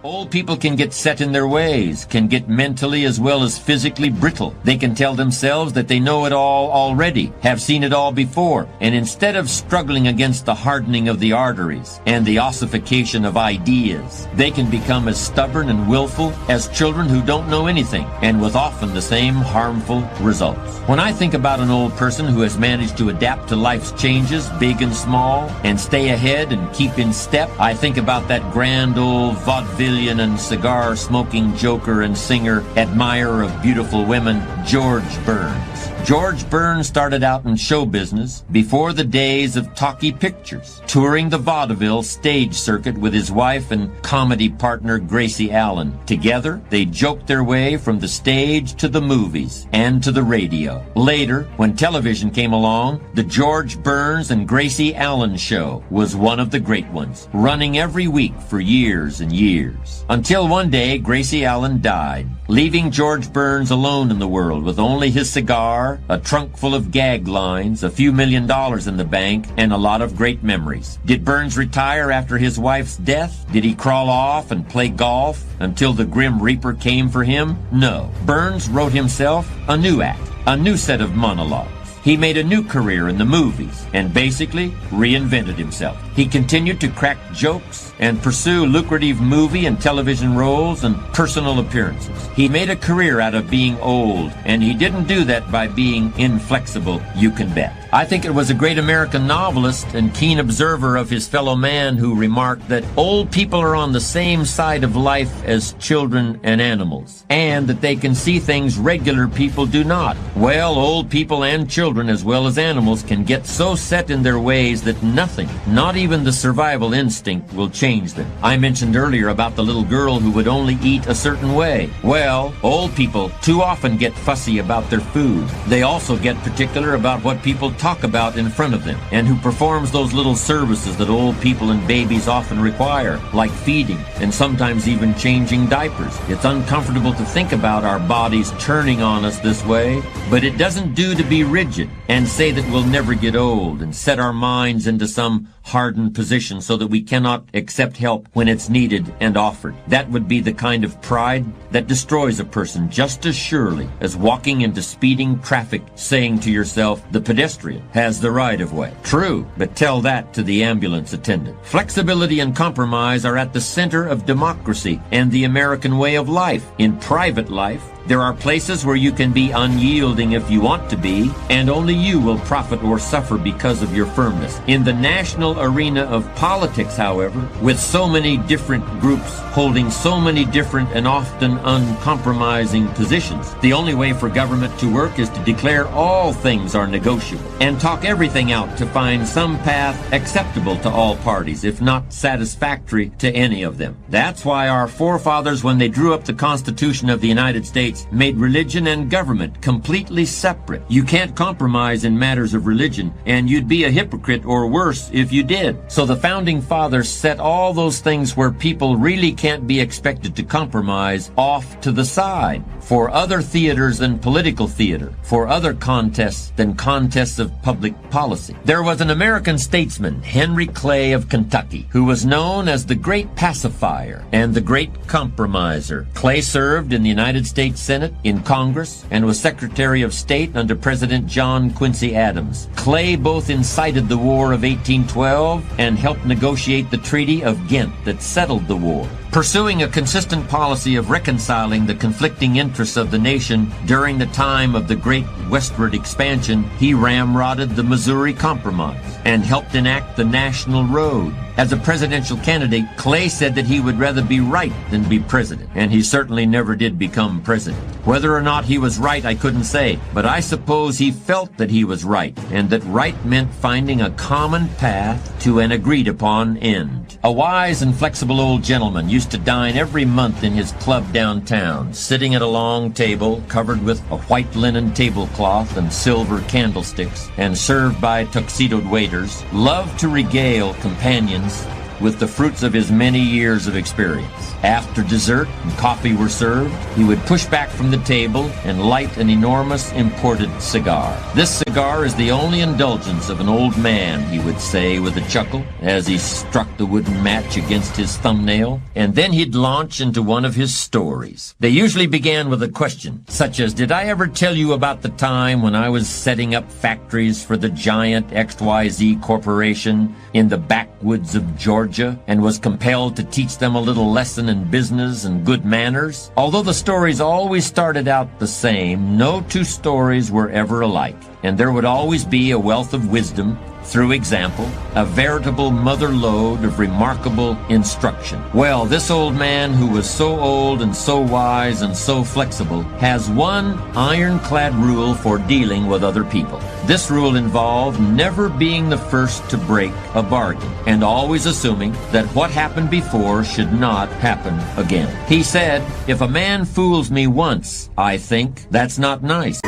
Old people can get set in their ways, can get mentally as well as physically brittle. They can tell themselves that they know it all already, have seen it all before, and instead of struggling against the hardening of the arteries and the ossification of ideas, they can become as stubborn and willful as children who don't know anything, and with often the same harmful results. When I think about an old person who has managed to adapt to life's changes, big and small, and stay ahead and keep in step, I think about that grand old vaudevillian and cigar-smoking joker and singer, admirer of beautiful women, George Burns. George Burns started out in show business before the days of talkie pictures, touring the vaudeville stage circuit with his wife and comedy partner Gracie Allen. Together, they joked their way from the stage to the movies and to the radio. Later, when television came along, the George Burns and Gracie Allen show was one of the great ones, running every week for years and years. Until one day, Gracie Allen died, leaving George Burns alone in the world with only his cigar, a trunk full of gag lines, a few $1 million in the bank, and a lot of great memories. Did Burns retire after his wife's death? Did he crawl off and play golf until the Grim Reaper came for him? No. Burns wrote himself a new act, a new set of monologues. He made a new career in the movies and basically reinvented himself. He continued to crack jokes and pursue lucrative movie and television roles and personal appearances. He made a career out of being old, and he didn't do that by being inflexible, you can bet. I think it was a great American novelist and keen observer of his fellow man who remarked that old people are on the same side of life as children and animals, and that they can see things regular people do not. Well, old people and children as well as animals can get so set in their ways that nothing, not even the survival instinct, will change them. I mentioned earlier about the little girl who would only eat a certain way. Well, old people too often get fussy about their food. They also get particular about what people talk about in front of them, and who performs those little services that old people and babies often require, like feeding and sometimes even changing diapers. It's uncomfortable to think about our bodies turning on us this way, but it doesn't do to be rigid and say that we'll never get old and set our minds into some hardened position so that we cannot accept help when it's needed and offered. That would be the kind of pride that destroys a person just as surely as walking into speeding traffic saying to yourself, the pedestrian has the right of way. True, but tell that to the ambulance attendant. Flexibility and compromise are at the center of democracy and the American way of life. In private life, there are places where you can be unyielding if you want to be, and only you will profit or suffer because of your firmness. In the national arena of politics, however, with so many different groups holding so many different and often uncompromising positions, the only way for government to work is to declare all things are negotiable and talk everything out to find some path acceptable to all parties, if not satisfactory to any of them. That's why our forefathers, when they drew up the Constitution of the United States, made religion and government completely separate. You can't compromise in matters of religion, and you'd be a hypocrite or worse if you did. So the Founding Fathers set all those things where people really can't be expected to compromise off to the side, for other theaters than political theater, for other contests than contests of public policy. There was an American statesman, Henry Clay of Kentucky, who was known as the Great Pacifier and the Great Compromiser. Clay served in the United States Senate, in Congress, and was Secretary of State under President John Quincy Adams. Clay both incited the War of 1812 and helped negotiate the Treaty of Ghent that settled the war. Pursuing a consistent policy of reconciling the conflicting interests of the nation during the time of the great westward expansion, he ramrodded the Missouri Compromise and helped enact the National Road. As a presidential candidate, Clay said that he would rather be right than be president, and he certainly never did become president. Whether or not he was right, I couldn't say, but I suppose he felt that he was right, and that right meant finding a common path to an agreed-upon end. A wise and flexible old gentleman used to dine every month in his club downtown, sitting at a long table covered with a white linen tablecloth and silver candlesticks, and served by tuxedoed waiters, loved to regale companions with the fruits of his many years of experience. After dessert and coffee were served, he would push back from the table and light an enormous imported cigar. This cigar is the only indulgence of an old man, he would say with a chuckle as he struck the wooden match against his thumbnail, and then he'd launch into one of his stories. They usually began with a question, such as, "Did I ever tell you about the time when I was setting up factories for the giant XYZ Corporation in the backwoods of Georgia and was compelled to teach them a little lesson in business and good manners?" Although the stories always started out the same, no two stories were ever alike, and there would always be a wealth of wisdom through example, a veritable mother lode of remarkable instruction. Well, this old man, who was so old and so wise and so flexible, has one ironclad rule for dealing with other people. This rule involved never being the first to break a bargain, and always assuming that what happened before should not happen again. He said, "If a man fools me once, I think that's not nice."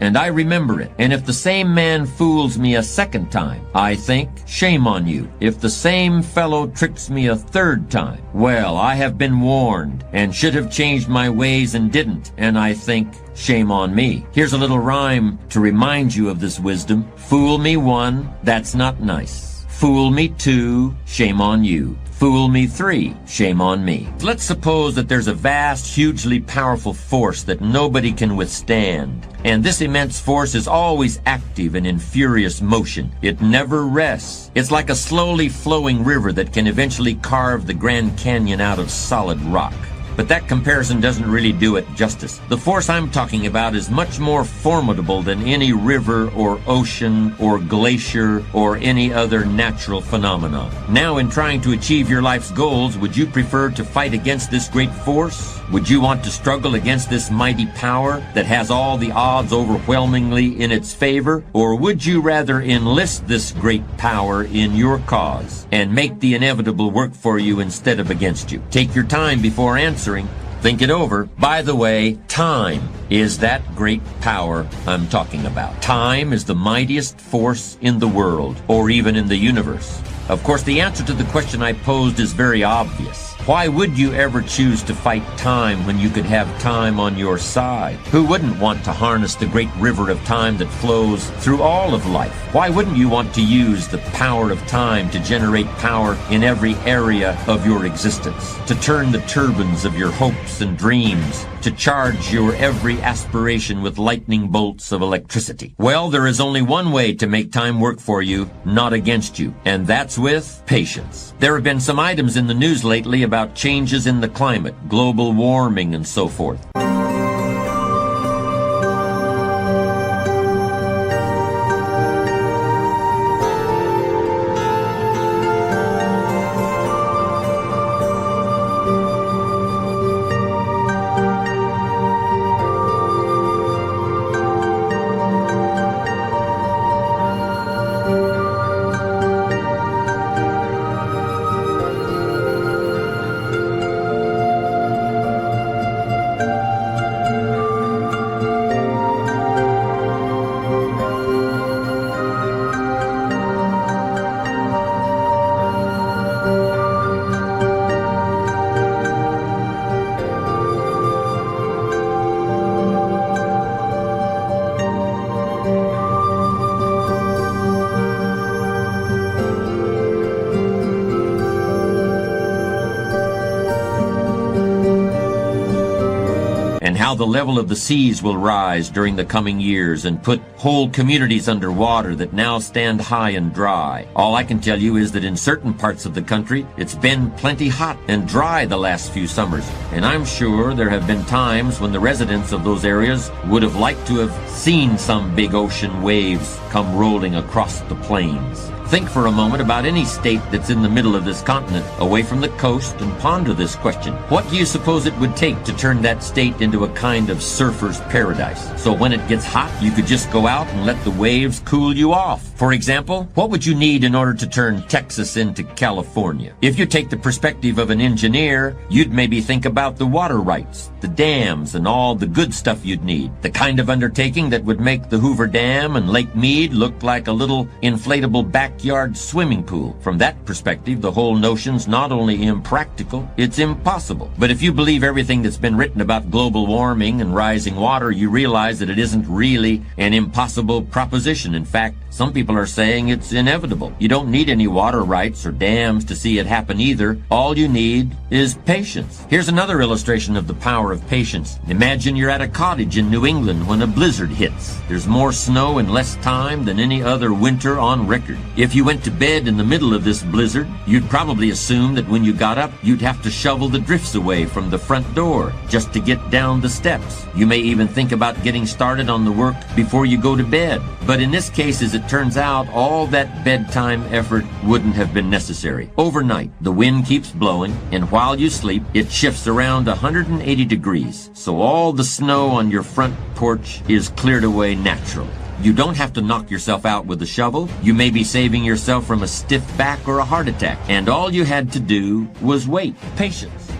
And I remember it. And if the same man fools me a second time, I think, shame on you. If the same fellow tricks me a third time, well, I have been warned and should have changed my ways and didn't, and I think, shame on me. Here's a little rhyme to remind you of this wisdom. Fool me one, that's not nice. Fool me two, shame on you. Fool me three, shame on me. Let's suppose that there's a vast, hugely powerful force that nobody can withstand. And this immense force is always active and in furious motion. It never rests. It's like a slowly flowing river that can eventually carve the Grand Canyon out of solid rock. But that comparison doesn't really do it justice. The force I'm talking about is much more formidable than any river or ocean or glacier or any other natural phenomenon. Now, in trying to achieve your life's goals, would you prefer to fight against this great force? Would you want to struggle against this mighty power that has all the odds overwhelmingly in its favor? Or would you rather enlist this great power in your cause and make the inevitable work for you instead of against you? Take your time before answering. Think it over. By the way, time is that great power I'm talking about. Time is the mightiest force in the world, or even in the universe. Of course, the answer to the question I posed is very obvious. Why would you ever choose to fight time when you could have time on your side? Who wouldn't want to harness the great river of time that flows through all of life? Why wouldn't you want to use the power of time to generate power in every area of your existence? To turn the turbines of your hopes and dreams, to charge your every aspiration with lightning bolts of electricity? Well, there is only one way to make time work for you, not against you, and that's with patience. There have been some items in the news lately about changes in the climate, global warming, and so forth. how the level of the seas will rise during the coming years and put whole communities under water that now stand high and dry. All I can tell you is that in certain parts of the country, it's been plenty hot and dry the last few summers, and I'm sure there have been times when the residents of those areas would have liked to have seen some big ocean waves come rolling across the plains. Think for a moment about any state that's in the middle of this continent, away from the coast, and ponder this question. What do you suppose it would take to turn that state into a kind of surfer's paradise? So when it gets hot, you could just go out and let the waves cool you off. For example, what would you need in order to turn Texas into California? If you take the perspective of an engineer, you'd maybe think about the water rights, the dams, and all the good stuff you'd need. The kind of undertaking that would make the Hoover Dam and Lake Mead look like a little inflatable backyard swimming pool. From that perspective, the whole notion's not only impractical, it's impossible. But if you believe everything that's been written about global warming and rising water, you realize that it isn't really an impossible proposition. In fact, some people are saying it's inevitable. You don't need any water rights or dams to see it happen either. All you need is patience. Here's another illustration of the power of patience. Imagine you're at a cottage in New England when a blizzard hits. There's more snow in less time than any other winter on record. If you went to bed in the middle of this blizzard, you'd probably assume that when you got up, you'd have to shovel the drifts away from the front door just to get down the steps. You may even think about getting started on the work before you go to bed. But in this case, as it turns out, all that bedtime effort wouldn't have been necessary. Overnight, the wind keeps blowing, and while you sleep, it shifts around 180 degrees. So all the snow on your front porch is cleared away naturally. You don't have to knock yourself out with a shovel. You may be saving yourself from a stiff back or a heart attack. And all you had to do was wait. Patience.